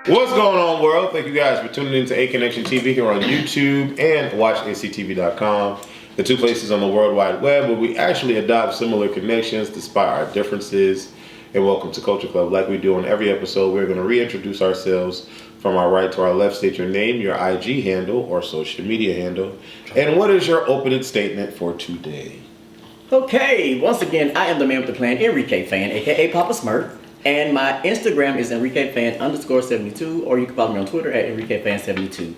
What's going on, world? Thank you guys for tuning in to A Connection TV here on YouTube and watchactv.com, the two places on the World Wide Web where we actually adopt similar connections despite our differences. And welcome to Culture Club. Like we do on every episode, we're going to reintroduce ourselves from our right to our left. State your name, your IG handle, or social media handle. And what is your opening statement for today? Okay, once again, I am the man with the plan, Enrique Fan, aka Papa Smurf. And my Instagram is EnriqueFan_72, or you can follow me on Twitter at EnriqueFan72.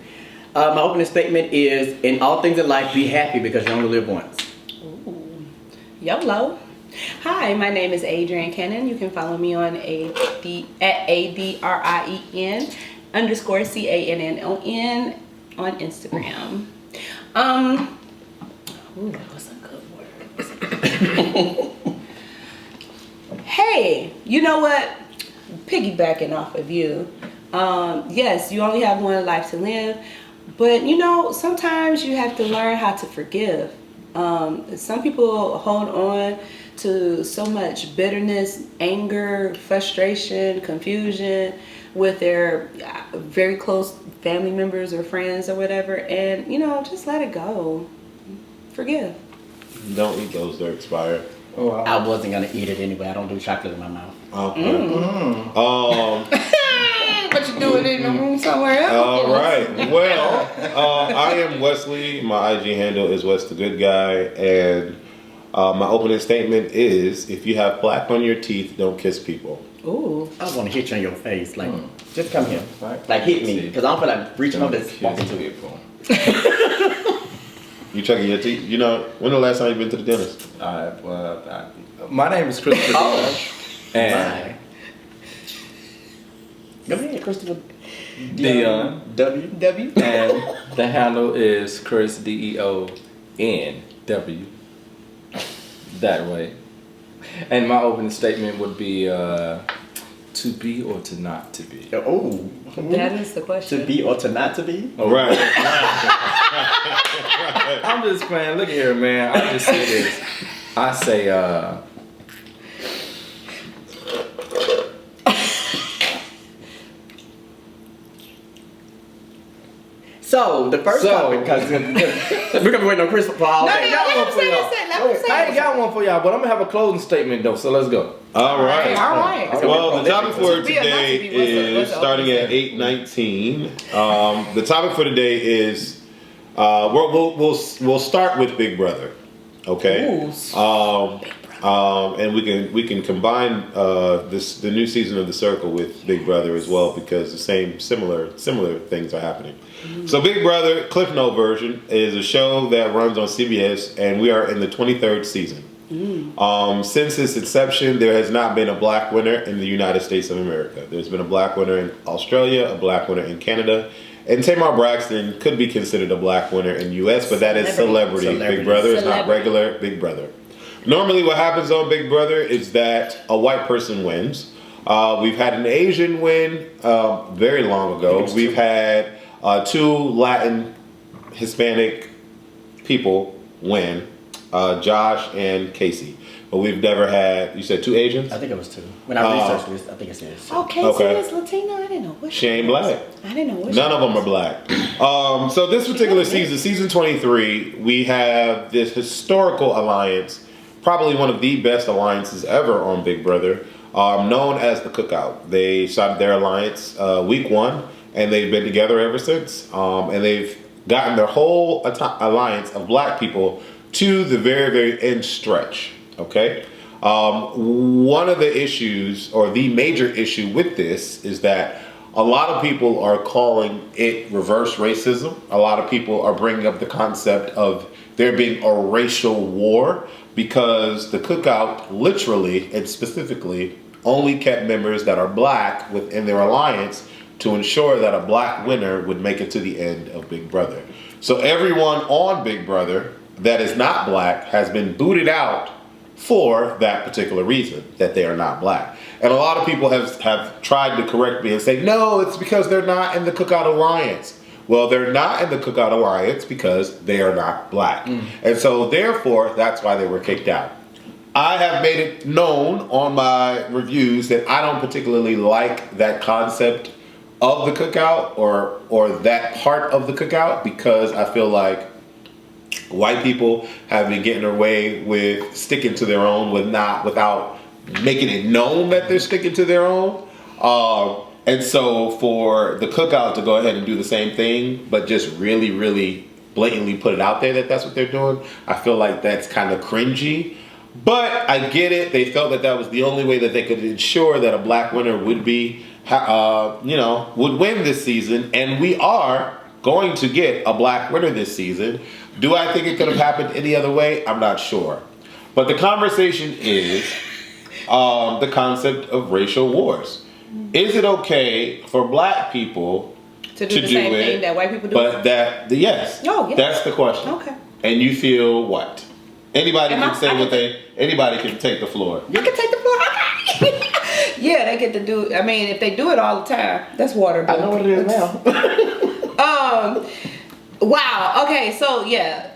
My opening statement is, in all things in life, be happy because you only live once. Ooh. YOLO. Hi, my name is Adrienne Cannon. You can follow me on ADRIEN_CANNON on Instagram. Ooh, that was a good word. Hey, you know what? Piggybacking off of you. Yes, you only have one life to live, but you know, sometimes you have to learn how to forgive. Some people hold on to so much bitterness, anger, frustration, confusion with their very close family members or friends or whatever, and you know, just let it go. Forgive. Don't eat those, they're expired. Oh, wow. I wasn't gonna eat it anyway. I don't do chocolate in my mouth. Okay. But you do it in the room somewhere else. All right. Well, I am Wesley. My IG handle is Wes the Good Guy, and my opening statement is: if you have plaque on your teeth, don't kiss people. Ooh. I want to hit you in your face, like just come here, like hit me, because I don't feel like reaching over this walking to people. You checking your teeth? You know, when the last time you been to the dentist? My name is Christopher. And Go ahead, Christopher. Dion. W. And the handle is Chris DEONW. That way. And my opening statement would be to be or to not to be. Oh, That is the question. to be or to not to be? All right. I'm just playing. Look at here, man. I just say this. I say, So, the first topic, because we're going to be waiting on Chris for all No, day. no, let him say it. I ain't got one for y'all, but I'm going to have a closing statement, though, so let's go. All right. All right. Well, the topic for To be or not to today be, what's is the starting at opening 8:19. The topic for today is we'll start with Big Brother, okay? And we can combine the new season of The Circle with Big Brother as well, because the similar things are happening. So Big Brother Cliff Note version is a show that runs on CBS, and we are in the 23rd season. Since its inception, there has not been a black winner in the United States of America. There's been a black winner in Australia, a black winner in Canada, and Tamar Braxton could be considered a black winner in U.S., but that is celebrity. Big Brother is not regular Big Brother. Normally what happens on Big Brother is that a white person wins. We've had an Asian win very long ago. We've had two Latin Hispanic people win, Josh and Casey. But we've never had, you said two Asians? I think it was two. When I researched this, I think it's two. Oh, Casey is Latino? I didn't know what She ain't black. I didn't know what None of them are black. So this particular season 23, we have this historical alliance, probably one of the best alliances ever on Big Brother, known as the Cookout. They started their alliance week 1, and they've been together ever since. And they've gotten their whole alliance of black people to the very, very end stretch. Okay? One of the issues, or the major issue with this, is that a lot of people are calling it reverse racism. A lot of people are bringing up the concept of there being a racial war, because the Cookout literally and specifically only kept members that are black within their alliance to ensure that a black winner would make it to the end of Big Brother. So everyone on Big Brother that is not black has been booted out for that particular reason, that they are not black. And a lot of people have tried to correct me and say, no, it's because they're not in the Cookout Alliance. Well, they're not in the Cookout Alliance because they are not black. And so therefore, that's why they were kicked out. I have made it known on my reviews that I don't particularly like that concept of the cookout or that part of the cookout, because I feel like white people have been getting away with sticking to their own without making it known that they're sticking to their own. And so for the cookout to go ahead and do the same thing, but just really, really blatantly put it out there that that's what they're doing, I feel like that's kind of cringy. But I get it. They felt that that was the only way that they could ensure that a black winner would be, would win this season. And we are going to get a black winner this season. Do I think it could have happened any other way? I'm not sure. But the conversation is the concept of racial wars. Is it okay for black people to do the same thing that white people do? But yes. Oh, yeah. That's the question. Okay. And you feel what? Anybody can say what anybody can take the floor. You can take the floor. Okay. Yeah, they get to do. I mean, if they do it all the time, that's water. I know what it is now. Wow. Okay. So yeah.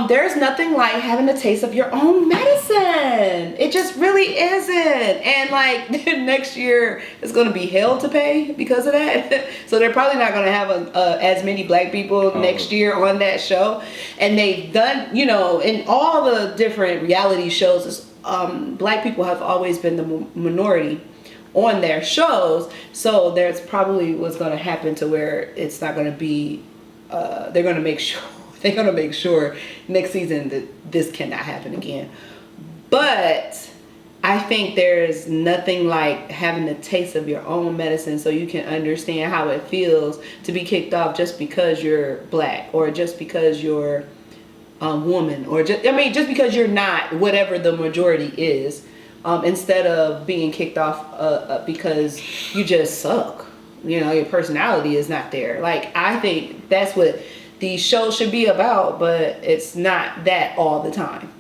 There's nothing like having a taste of your own medicine. It just really isn't. And like next year it's going to be hell to pay because of that. So they're probably not going to have as many black people next year on that show. And they've done, in all the different reality shows, black people have always been the minority on their shows. So there's probably what's going to happen to where it's not going to be, they're going to make sure next season that this cannot happen again. But I think there's nothing like having a taste of your own medicine so you can understand how it feels to be kicked off just because you're black, or just because you're a woman, or just because you're not whatever the majority is, instead of being kicked off because you just suck. Your personality is not there. Like, I think that's what these shows should be about, but it's not that all the time.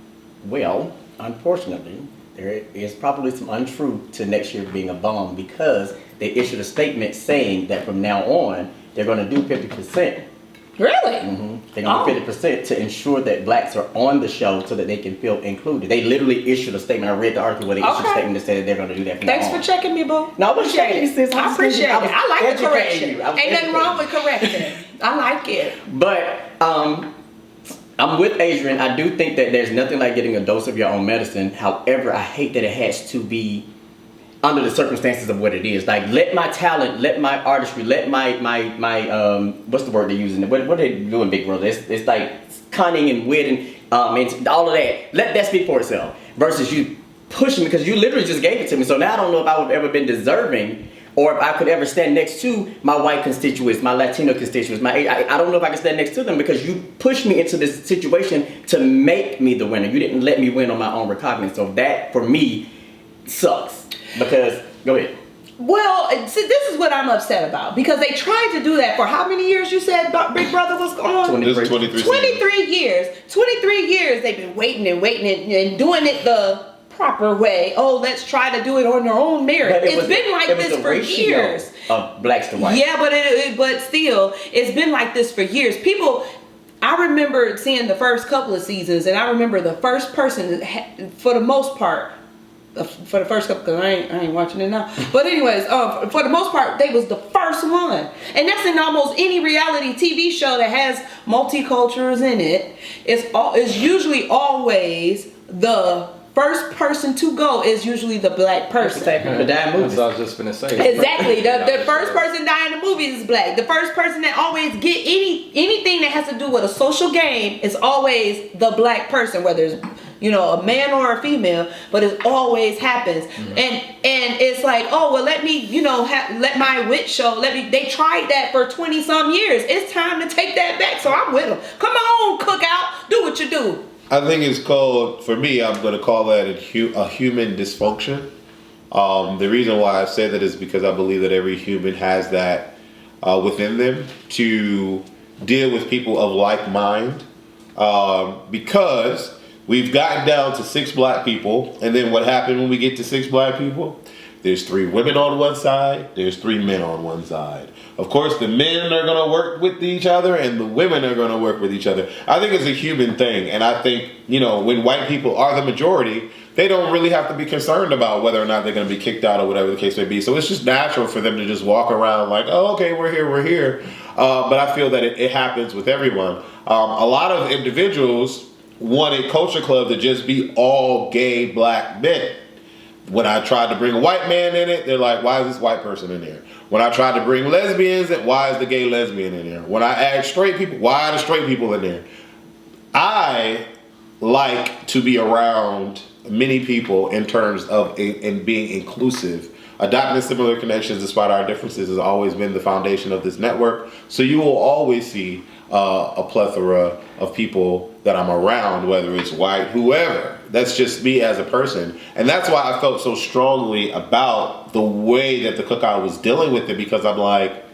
Well, unfortunately, there is probably some untruth to next year being a bomb, because they issued a statement saying that from now on, they're going to do 50%. Really? Mm-hmm. They're going to do 50% to ensure that blacks are on the show so that they can feel included. They literally issued a statement. I read the article where they issued a statement that said that they're going to do that from Thanks now on. for checking me, boo. No, I was checking you, sis. I appreciate it. I like the correction. Ain't nothing wrong with correcting. I like it. But I'm with Adrian. I do think that there's nothing like getting a dose of your own medicine. However, I hate that it has to be under the circumstances of what it is. Like, let my talent, let my artistry, let my what's the word they're using? What are they doing, Big Brother? It's like cunning and wit and all of that. Let that speak for itself. Versus you pushing me, because you literally just gave it to me. So now I don't know if I would have ever been deserving, or if I could ever stand next to my white constituents, my Latino constituents. I don't know if I can stand next to them, because you pushed me into this situation to make me the winner. You didn't let me win on my own recognizance. So that, for me, sucks. Because, go ahead. Well, see, this is what I'm upset about, because they tried to do that for how many years you said Big Brother was on? 23 years. 23 years they've been waiting and doing it the proper way. Oh, let's try to do it on their own merit. It's been like this for years. Of blacks to whites. Yeah, but still, it's been like this for years. I remember seeing the first couple of seasons, and I remember the first person, for the most part, for the first couple, because I ain't watching it now. But anyways, for the most part, they was the first one. And that's in almost any reality TV show that has multicultures in it. It's usually always the first person to go is usually the black person. The dying movies. That's what I was just gonna say. Exactly. The first person dying in the movies is black. The first person that always get anything that has to do with a social game is always the black person, whether it's a man or a female, but it always happens. Mm-hmm. And it's like, oh well, let me let my wit show. They tried that for 20 some years. It's time to take that back. So I'm with them. Come on, Cookout, do what you do. I think it's called, for me, I'm going to call that a human dysfunction. The reason why I say that is because I believe that every human has that within them to deal with people of like mind. Because we've gotten down to 6 black people, and then what happened when we get to 6 black people? There's 3 women on one side, there's 3 men on one side. Of course, the men are going to work with each other, and the women are going to work with each other. I think it's a human thing, and I think, when white people are the majority, they don't really have to be concerned about whether or not they're going to be kicked out or whatever the case may be. So it's just natural for them to just walk around like, oh, okay, we're here. But I feel that it happens with everyone. A lot of individuals wanted Culture Club to just be all gay black men. When I tried to bring a white man in it, they're like, why is this white person in there? When I tried to bring lesbians in, why is the gay lesbian in there? When I asked straight people, why are the straight people in there? I like to be around many people in terms of in being inclusive. Adopting similar connections despite our differences has always been the foundation of this network. So you will always see a plethora of people that I'm around, whether it's white, whoever. That's just me as a person. And that's why I felt so strongly about the way that the cookout was dealing with it, because I'm like,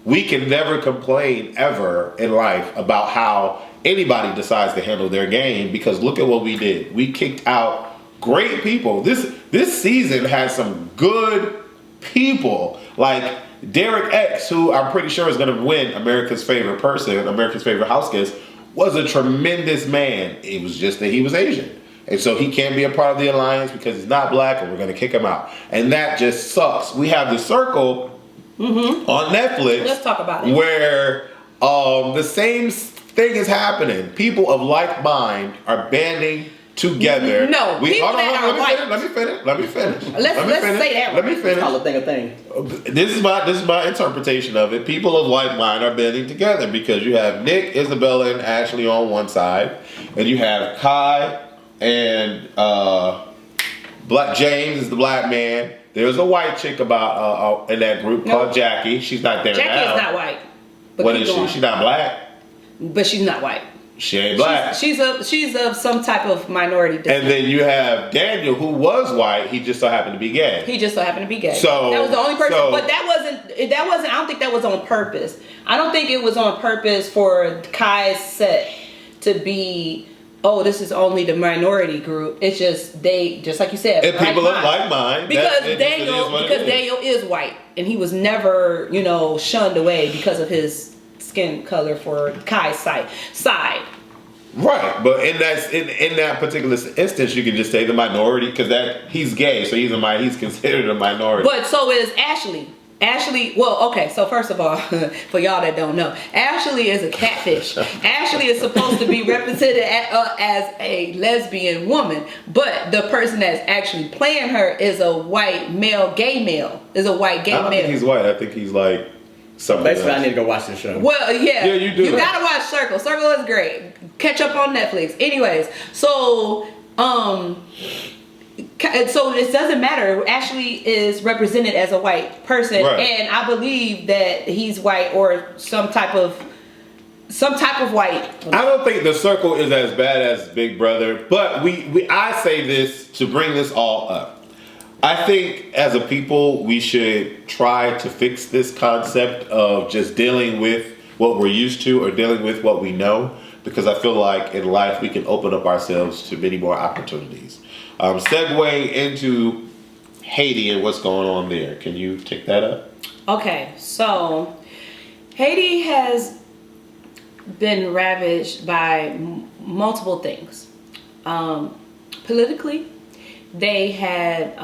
we can never complain ever in life about how anybody decides to handle their game, because look at what we did. We kicked out great people. This season has some good people, like Derek X, who I'm pretty sure is going to win America's Favorite Person, America's Favorite House Guest, was a tremendous man. It was just that he was Asian. And so he can't be a part of the alliance because he's not black, and we're going to kick him out. And that just sucks. We have The Circle on Netflix. Let's talk about it. Where the same thing is happening. People of like mind are banding together. No, people that are white. Let me finish. Let's say that. Let me finish. Call a thing a thing. This is my interpretation of it. People of like mind are banding together because you have Nick, Isabella, and Ashley on one side, and you have Kai and Black James is the black man. There's a white chick about in that group called Jackie. She's not there now. Jackie is not white. But what is she? She's not black. But she's not white. She ain't black. She's of some type of minority descent. And then you have Daniel, who was white. He just so happened to be gay. He just so happened to be gay. So that was the only person. But that wasn't. I don't think that was on purpose. I don't think it was on purpose for Kai's set to be, oh, this is only the minority group. It's just like you said, and people of like mind. Because Daniel is white, and he was never, shunned away because of his skin color for Kai's side. Right, but in that particular instance, you can just say the minority, because that he's gay, so he's considered a minority. But so is Ashley. Well, okay, so first of all, for y'all that don't know, Ashley is a catfish. Ashley is supposed to be represented as a lesbian woman, but the person that's actually playing her is a white gay male. I don't think he's white. I think he's like something. Basically, I need to go watch this show. Well, yeah. Yeah, you do. You gotta watch Circle. Circle is great. Catch up on Netflix. Anyways, so it doesn't matter. Ashley is represented as a white person, right. And I believe that he's white or some type of white. I don't think The Circle is as bad as Big Brother, but I say this to bring this all up. I think as a people, we should try to fix this concept of just dealing with what we're used to or dealing with what we know, because I feel like in life we can open up ourselves to many more opportunities. Segue into Haiti and what's going on there. Can you take that up? Okay, so Haiti has been ravaged by multiple things. Politically, they had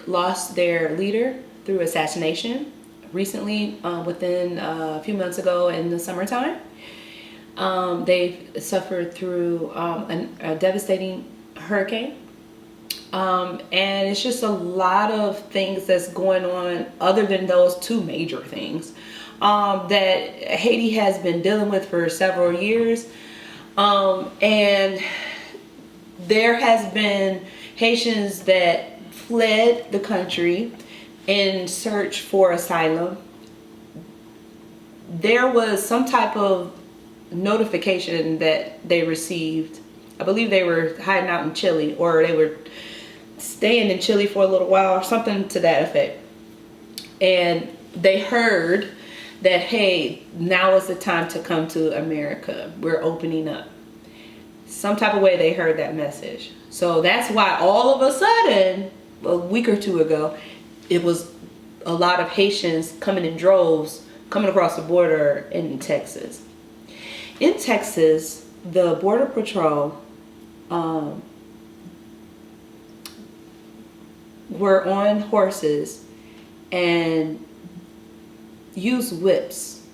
lost their leader through assassination recently, within a few months ago in the summertime. They've suffered through a devastating hurricane. And it's just a lot of things that's going on other than those two major things that Haiti has been dealing with for several years. And there has been Haitians that fled the country in search for asylum. There was some type of notification that they received. I believe they were hiding out in Chile, or they were staying in Chile for a little while, or something to that effect. And they heard that, hey, now is the time to come to America. We're opening up. Some type of way they heard that message. So that's why all of a sudden, a week or two ago, it was a lot of Haitians coming in droves, coming across the border in Texas. In Texas, the Border Patrol were on horses and used whips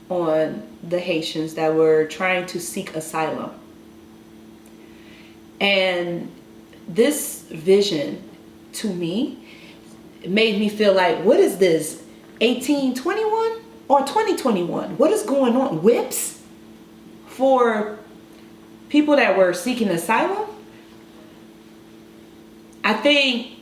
on the Haitians that were trying to seek asylum. And this vision, to me, made me feel like, what is this, 1821 or 2021? What is going on? Whips for people that were seeking asylum? I think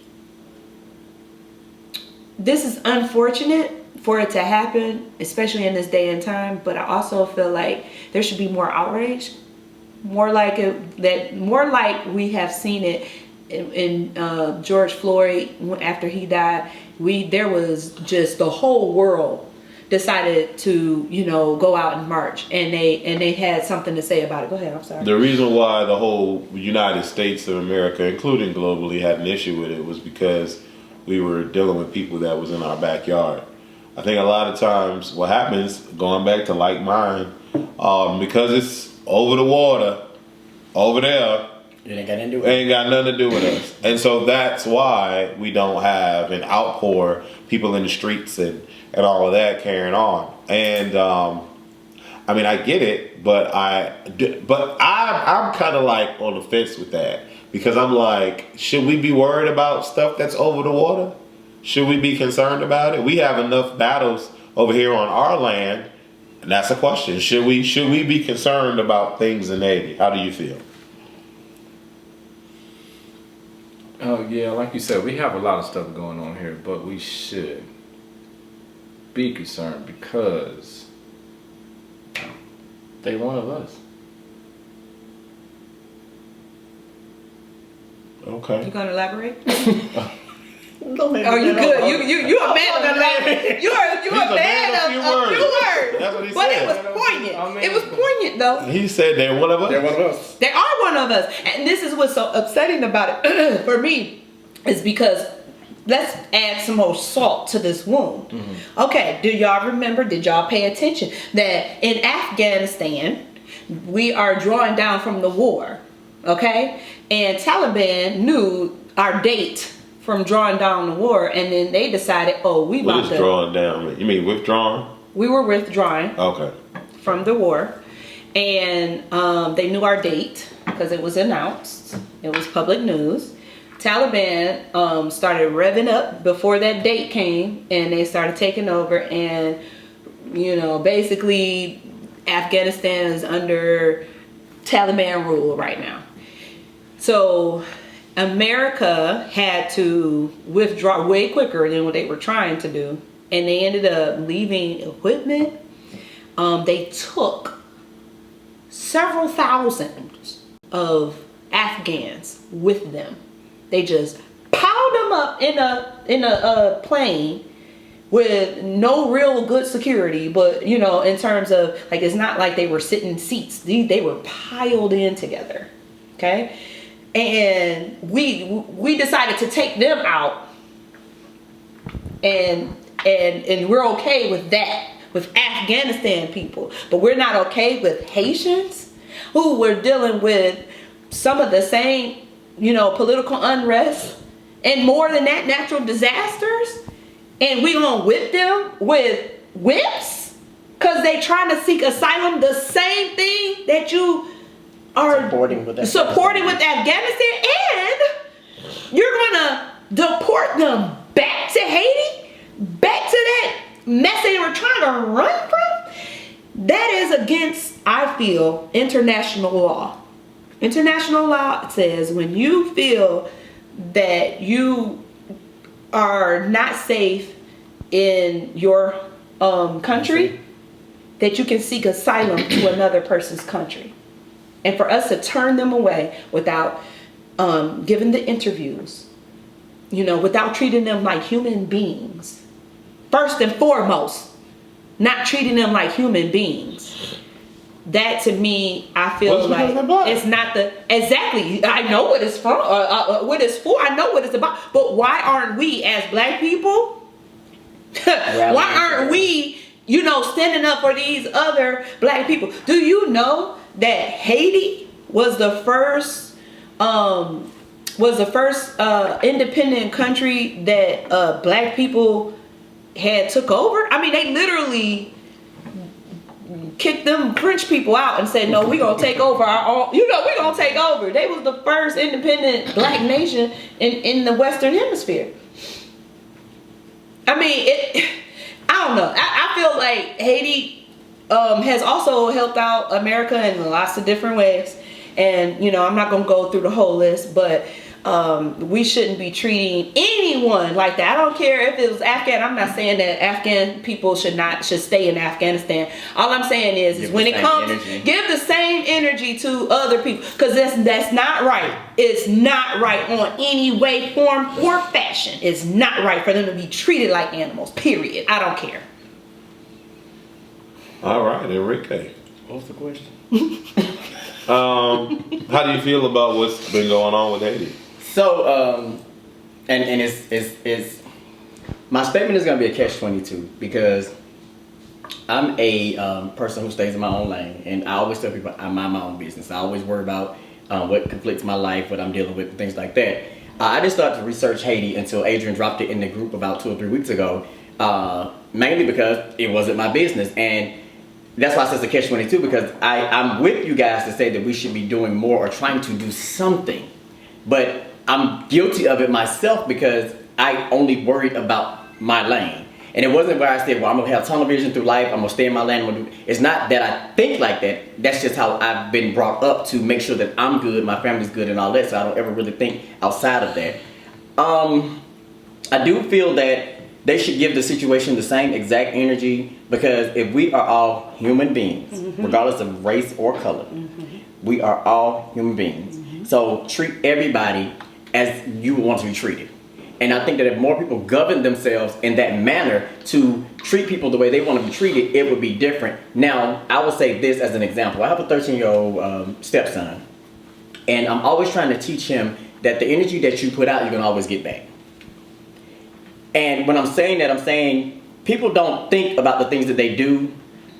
this is unfortunate for it to happen, especially in this day and time, but I also feel like there should be more outrage, more like we have seen it in George Floyd after he died. There was just the whole world decided to, go out and march, and they had something to say about it. Go ahead, I'm sorry. The reason why the whole United States of America, including globally, had an issue with it was because we were dealing with people that was in our backyard. I think a lot of times what happens, going back to like mine, because it's over the water, over there, It ain't got nothing to do with ain't got nothing to do with us. And so that's why we don't have an outpour, people in the streets and all of that carrying on. And I mean, I get it, but I'm kind of like on the fence with that, because I'm like, should we be worried about stuff that's over the water? Should we be concerned about it? We have enough battles over here on our land, and that's a question. Should we be concerned about things in Haiti? How do you feel? Oh yeah, like you said, we have a lot of stuff going on here, but we should be concerned because they one of us. Okay. You gonna elaborate? Don't make me Oh, you get good? off. You a man of elaborate. You're a He's a man of few words. That's what he But said. it was poignant. It was poignant though. He said they're one of us. They're one of us. They are one of us, and this is what's so upsetting about it for me, is because let's add some more salt to this wound. Mm-hmm. Okay, did y'all pay attention that in Afghanistan we are drawing down from the war? Okay, and Taliban knew our date from drawing down the war, and then they decided, we What about is to. drawing down? You mean withdrawing? We were withdrawing Okay. from the war, and they knew our date because it was announced. It was public news. Taliban started revving up before that date came, and they started taking over, and basically Afghanistan is under Taliban rule right now. So America had to withdraw way quicker than what they were trying to do, and they ended up leaving equipment. They took several thousands of Afghans with them. They just piled them up in a plane with no real good security, but in terms of like, it's not like they were sitting seats. They were piled in together. Okay. And we decided to take them out, and we're okay with that, with Afghanistan people, but we're not okay with Haitians who were dealing with some of the same, political unrest and more than that, natural disasters, and we gonna whip them with whips because they trying to seek asylum, the same thing that you are supporting with Afghanistan, and you're gonna deport them back to Haiti, back to that mess they were trying to run from. That is against, I feel, international law. International law says when you feel that you are not safe in your country, that you can seek asylum to another person's country. And for us to turn them away without giving the interviews, without treating them like human beings, first and foremost, not treating them like human beings. That to me, I feel like it's not exactly. I know what it's from, what it's for. I know what it's about. But why aren't we, as Black people, why aren't we, standing up for these other Black people? Do you know that Haiti was the first was the first independent country that black people had took over. I mean, they literally kicked them French people out and said, no, we're going to take over our own, we're going to take over. They was the first independent black nation in the Western Hemisphere. I mean, I don't know. I feel like Haiti has also helped out America in lots of different ways. And, I'm not going to go through the whole list, but we shouldn't be treating anyone like that. I don't care if it was Afghan. I'm not saying that Afghan people should stay in Afghanistan. All I'm saying is when it comes, give the same energy to other people, because that's not right. It's not right on any way, form, or fashion. It's not right for them to be treated like animals. Period. I don't care. All right, Enrique. What was the question? How do you feel about what's been going on with Haiti? So, and it's my statement is gonna be a catch-22 because I'm a person who stays in my own lane, and I always tell people I mind my own business. I always worry about what conflicts my life, what I'm dealing with, and things like that. I just started to research Haiti until Adrian dropped it in the group about 2 or 3 weeks ago, mainly because it wasn't my business, and that's why I said it's a catch-22, because I'm with you guys to say that we should be doing more or trying to do something, but I'm guilty of it myself because I only worried about my lane. And it wasn't where I said, well, I'm going to have tunnel vision through life, I'm going to stay in my lane. It's not that I think like that. That's just how I've been brought up to make sure that I'm good, my family's good, and all that, so I don't ever really think outside of that. I do feel that they should give the situation the same exact energy, because if we are all human beings, regardless of race or color, we are all human beings. So treat everybody as you want to be treated. And I think that if more people govern themselves in that manner to treat people the way they want to be treated, it would be different. Now, I will say this as an example. I have a 13-year-old stepson, and I'm always trying to teach him that the energy that you put out, you're going to always get back. And when I'm saying that, I'm saying people don't think about the things that they do,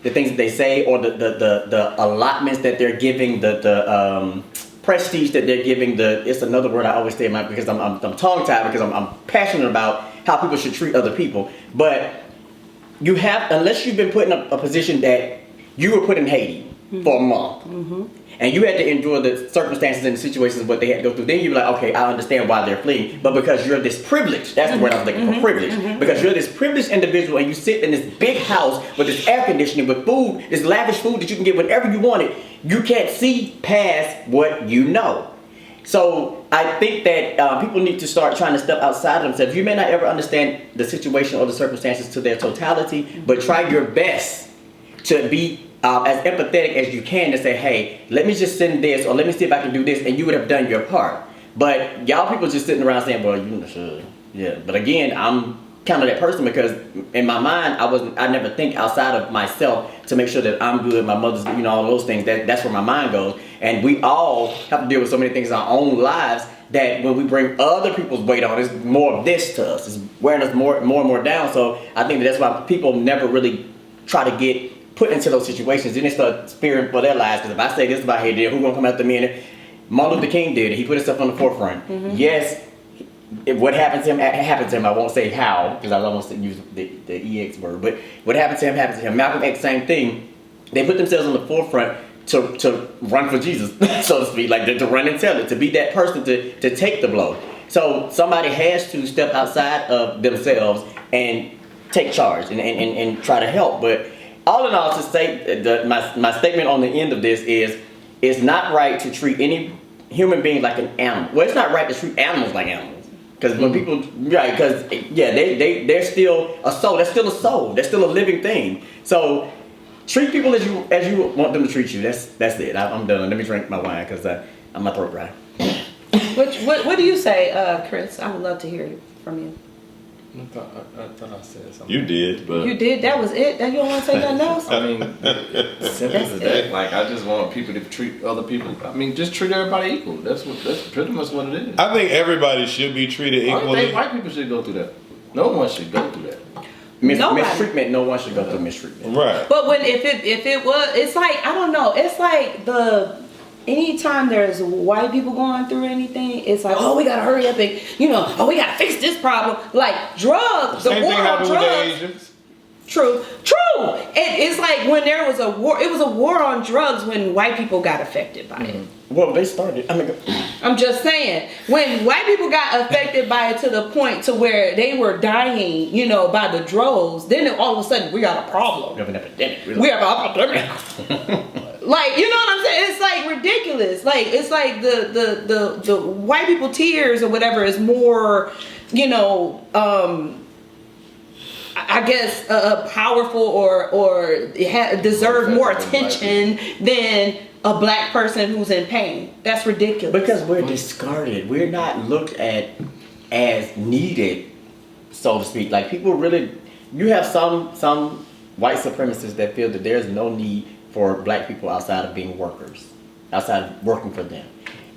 the things that they say, or the allotments that they're giving, the prestige that they're giving. It's another word I always say because I'm tongue-tied, because I'm passionate about how people should treat other people. But you have, unless you've been put in a position that you were put in Haiti for a month, and you had to endure the circumstances and the situations what they had to go through, then you're like, okay, I understand why they're fleeing. But because you're this privileged, that's the word I was looking for, privilege. Because you're this privileged individual, and you sit in this big house with this air conditioning, with food, this lavish food that you can get whenever you want it, you can't see past what you know. So I think that people need to start trying to step outside of themselves. You may not ever understand the situation or the circumstances to their totality, but try your best to be as empathetic as you can to say, hey, let me just send this, or let me see if I can do this, and you would have done your part. But y'all people just sitting around saying, well, you should. Yeah. But again, I'm kind of that person, because in my mind, I never think outside of myself to make sure that I'm good, my mother's, all those things. That's where my mind goes. And we all have to deal with so many things in our own lives that when we bring other people's weight on, it's more of this to us. It's wearing us more and more down. So I think that's why people never really try to get put into those situations. Then they start fearing for their lives, because if I say this about Haiti, who's gonna come after me? And Martin Luther King did it. He put himself on the forefront. Yes, what happened to him happened to him. I won't say how, because I almost used the EX word, but what happened to him happened to him. Malcolm X, same thing. They put themselves on the forefront to run for Jesus, so to speak, like to run and tell it, to be that person to take the blow. So somebody has to step outside of themselves and take charge and try to help. But all in all, to say my statement on the end of this is, it's not right to treat any human being like an animal. Well, it's not right to treat animals like animals, because when people, right? Because they're still a soul. They're still a soul. They're still a living thing. So treat people as you want them to treat you. That's it. I'm done. Let me drink my wine, because I'm my throat dry. What do you say, Chris? I would love to hear it from you. I thought I said something. You did, but You did? That was it? That you don't want to say nothing else? I mean, simple as that. Like, I just want people to treat other people. I mean, just treat everybody equal. That's pretty much what it is. I think everybody should be treated I don't equally. think white people should go through that. No one should go through that. Mistreatment. No one should go through mistreatment. Right. But if it was, it's like, I don't know. It's like anytime there's white people going through anything, it's like, oh, we gotta hurry up and, oh, we gotta fix this problem. Like drugs, the Same war thing on happened with the drugs. Asians. True. It's like when there was a war. It was a war on drugs when white people got affected by it. Well, they started. I'm just saying, when white people got affected by it to the point to where they were dying, by the droves, then all of a sudden we got a problem. We have an epidemic. We have an epidemic. Like, you know what I'm saying? It's like ridiculous. Like, it's like the white people tears or whatever is more, I guess powerful or deserve more attention than a black person who's in pain. That's ridiculous. Because we're discarded. We're not looked at as needed, so to speak. Like people really, you have some white supremacists that feel that there's no need for black people outside of being workers, outside of working for them.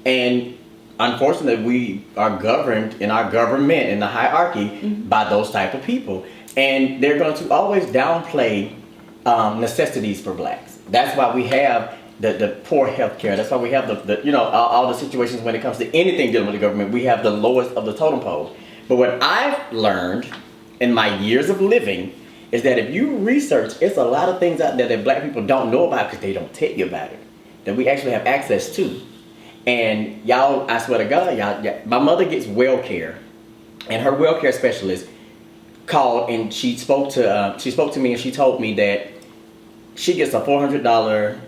And unfortunately, we are governed in our government, in the hierarchy, by those type of people. And they're going to always downplay necessities for blacks. That's why we have the poor health care. That's why we have all the situations when it comes to anything dealing with the government. We have the lowest of the totem pole. But what I've learned in my years of living is that if you research, it's a lot of things out there that black people don't know about because they don't tell you about it, that we actually have access to. And y'all, I swear to God, y'all, my mother gets well care, and her well care specialist called and she spoke to me and she told me that she gets a $400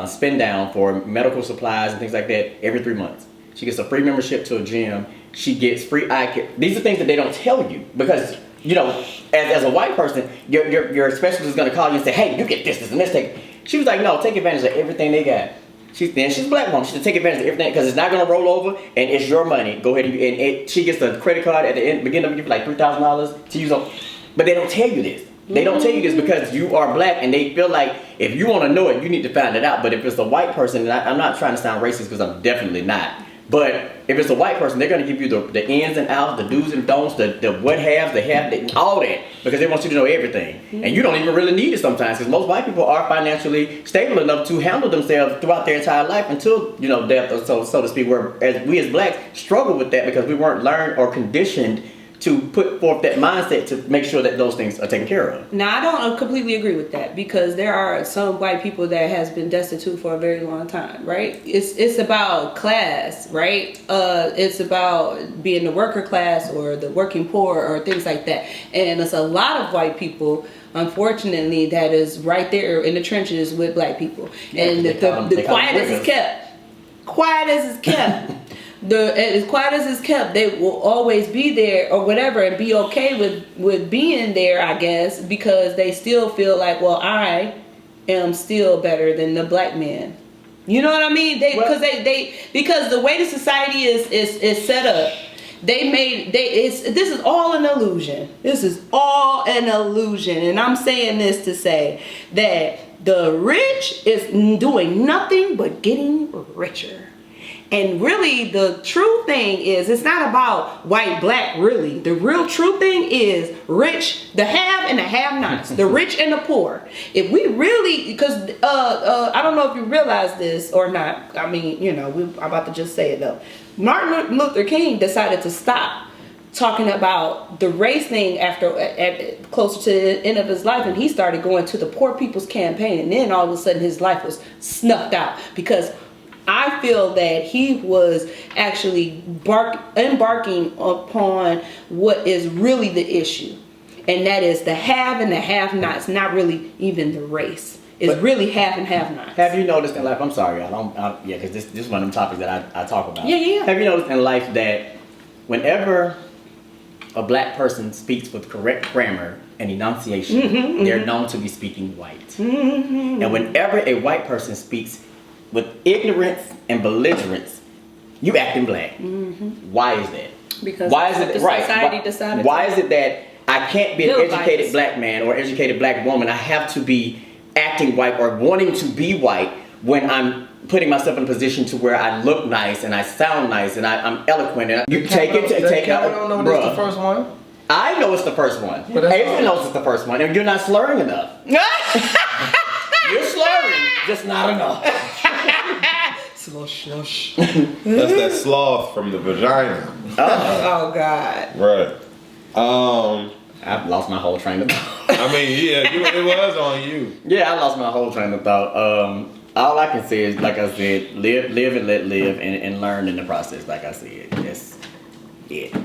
spend down for medical supplies and things like that every 3 months. She gets a free membership to a gym. She gets free eye care. These are things that they don't tell you because, as a white person, your specialist is going to call you and say, hey, you get this, and this. She was like, no, take advantage of everything they got. She's a black woman. She should take advantage of everything because it's not going to roll over and it's your money. Go ahead and she gets a credit card at the beginning of the year for like $3,000 to use on. But they don't tell you this. They don't tell you this because you are black and they feel like if you want to know it, you need to find it out. But if it's a white person, and I'm not trying to sound racist because I'm definitely not. But if it's a white person, they're going to give you the ins and outs, the do's and don'ts, the what haves, the have, all that, because they want you to know everything. And you don't even really need it sometimes, because most white people are financially stable enough to handle themselves throughout their entire life until, death, so to speak, whereas we as blacks struggle with that because we weren't learned or conditioned to put forth that mindset to make sure that those things are taken care of. Now, I don't completely agree with that because there are some white people that has been destitute for a very long time, right? It's about class, right? It's about being the worker class or the working poor or things like that. And it's a lot of white people, unfortunately, that is right there in the trenches with black people. Yeah, and the quiet as it's kept. Quiet as it's kept. As quiet as it's kept, they will always be there or whatever and be okay with being there, I guess, because they still feel like, well, I am still better than the black man. You know what I mean? Because the way the society is set up, this is all an illusion. This is all an illusion. And I'm saying this to say that the rich is doing nothing but getting richer. And really, the true thing is, it's not about white, black, really. The real true thing is rich, the have and the have-nots, the rich and the poor. If we really, because I don't know if you realize this or not. I mean, I'm about to just say it though. Martin Luther King decided to stop talking about the race thing closer to the end of his life, and he started going to the Poor People's Campaign, and then all of a sudden his life was snuffed out because I feel that he was actually embarking upon what is really the issue. And that is the have and the have-nots, not really even the race. It's really have and have-nots. Have you noticed in life, I'm sorry, because this is one of them topics that I talk about. Yeah. Have you noticed in life that whenever a black person speaks with correct grammar and enunciation, they're known to be speaking white. And whenever a white person speaks with ignorance and belligerence, you acting black. Why is that? Because why is it the right? society decided. Why is it that I can't be an educated black man or educated black woman? I have to be acting white or wanting to be white when I'm putting myself in a position to where I look nice and I sound nice and I'm eloquent. And you take it. don't know this is the first one. I know it's the first one. Adrian knows it's the first one, and you're not slurring enough. You're slurring, just not enough. Slush, slush. That's that sloth from the vagina. Oh God. Right. I've lost my whole train of thought. I mean, yeah, it was on you. Yeah, I lost my whole train of thought. All I can say is, like I said, live and let live, and learn in the process. Like I said, that's it.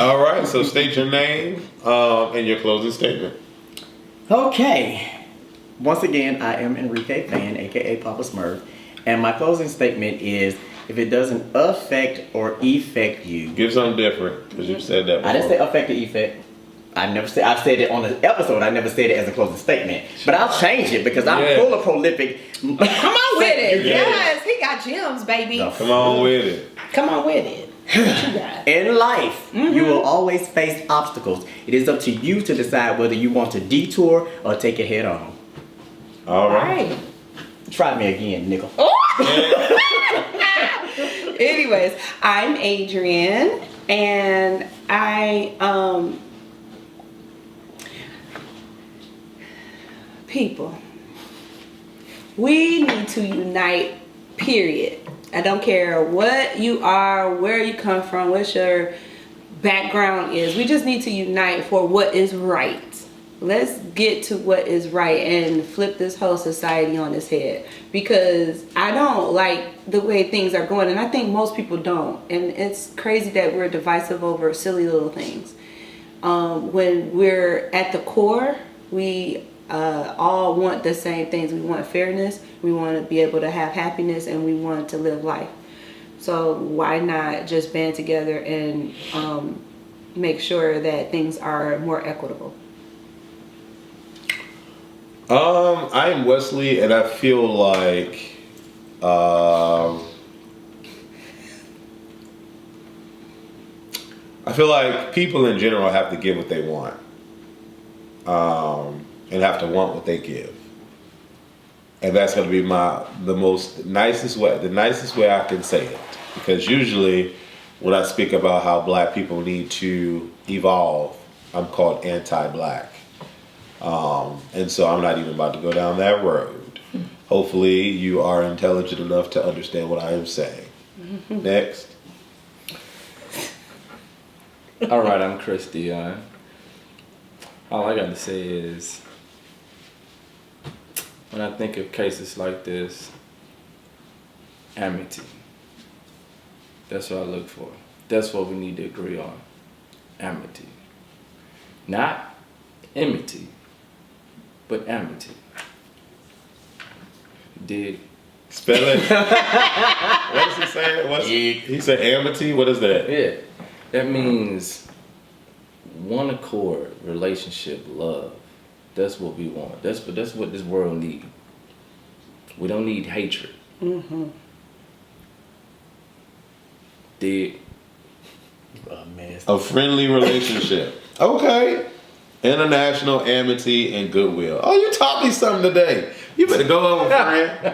All right, so state your name and your closing statement. Okay. Once again, I am Enrique Fan, aka Papa Smurf, and my closing statement is: if it doesn't affect or effect you, Give something different, because you said that before. I didn't say affect or effect. I've said it on the episode. I never said it as a closing statement, but I'll change it because I'm full of prolific. Come on with it. Yeah. Yes, he got gems, baby. No. Come on with it. Come on with it. What you got? In life, you will always face obstacles. It is up to you to decide whether you want to detour or take it head on. All right. Try me again, nickel. Anyways, I'm Adrienne, and people, we need to unite, period. I don't care what you are, where you come from, what your background is. We just need to unite for what is right. Let's get to what is right and flip this whole society on its head, because I don't like the way things are going, and I think most people don't. And it's crazy that we're divisive over silly little things. When we're at the core, we all want the same things. We want fairness, we want to be able to have happiness, and we want to live life. So why not just band together and make sure that things are more equitable? I am Wesley, and I feel like people in general have to give what they want, and have to want what they give, and that's going to be the nicest way I can say it, because usually when I speak about how black people need to evolve, I'm called anti-black. And so I'm not even about to go down that road. Hopefully you are intelligent enough to understand what I am saying. Next. All right, I'm Chris Dion. All I got to say is, when I think of cases like this, amity. That's what I look for. That's what we need to agree on. Amity. Not enmity, but amity. Dig? Spell it. What is he saying? He said amity? What is that? Yeah. That means one accord, relationship, love. That's what we want. That's what this world needs. We don't need hatred. Dig? A friendly relationship. Okay. International amity and goodwill. Oh, you taught me something today. You better go home, friend.